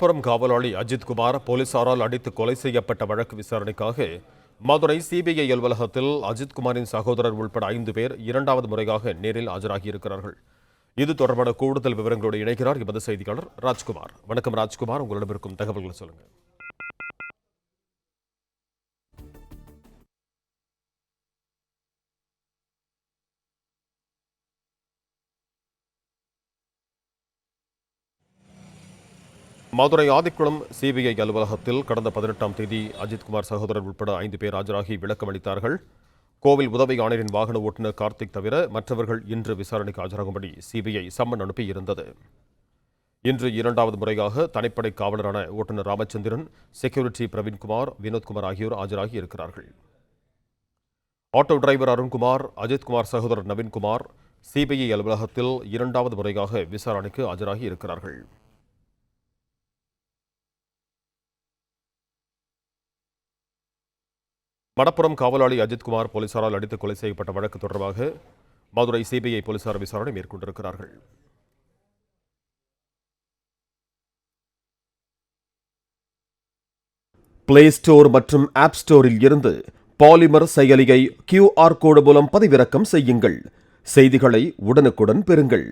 புறம் காவலாளி அஜித்குமார் போலீசாரால் அடித்து கொலை செய்யப்பட்ட வழக்கு விசாரணைக்காக மதுரை சிபிஐ அலுவலகத்தில் அஜித்குமாரின் சகோதரர் உள்பட 5 பேர் இரண்டாவது முறையாக நேரில் ஆஜராகியிருக்கிறார்கள். இது தொடர்பான கூடுதல் விவரங்களோடு இணைகிறார் எமது செய்தியாளர் ராஜ்குமார். வணக்கம் ராஜ்குமார், உங்களிடம் இருக்கும் தகவல்களை சொல்லுங்கள். மதுரை ஆதிக்குளம் சிபிஐ அலுவலகத்தில் கடந்த 18ஆம் தேதி அஜித்குமார் சகோதரர் உட்பட 5 பேர் ஆஜராகி விளக்கம் அளித்தார்கள். கோவில் உதவி ஆணையரின் வாகன ஓட்டுநர் கார்த்திக் தவிர மற்றவர்கள் இன்று விசாரணைக்கு ஆஜராகும்படி சிபிஐ சம்மன் அனுப்பியிருந்தது. இன்று இரண்டாவது முறையாக தனிப்படை காவலரான ஓட்டுநர் ராமச்சந்திரன், செக்யூரிட்டி பிரவீன்குமார், வினோத்குமார் ஆகியோர் ஆஜராகி இருக்கிறார்கள். ஆட்டோ டிரைவர் அருண்குமார், அஜித்குமார் சகோதரர் நவீன்குமார் சிபிஐ அலுவலகத்தில் இரண்டாவது முறையாக விசாரணைக்கு ஆஜராகி இருக்கிறார்கள். மடப்புறம் காவலாளி அஜித்குமார் போலீசாரால் அடித்து கொலை செய்யப்பட்ட வழக்கு தொடர்பாக மதுரை சிபிஐ போலீசார் விசாரணை மேற்கொண்டிருக்கிறார்கள். பிளே ஸ்டோர் மற்றும் ஆப் ஸ்டோரில் இருந்து பாலிமர் செயலியை QR கோடு மூலம் பதிவிறக்கம் செய்யுங்கள். செய்திகளை உடனுக்குடன் பெறுங்கள்.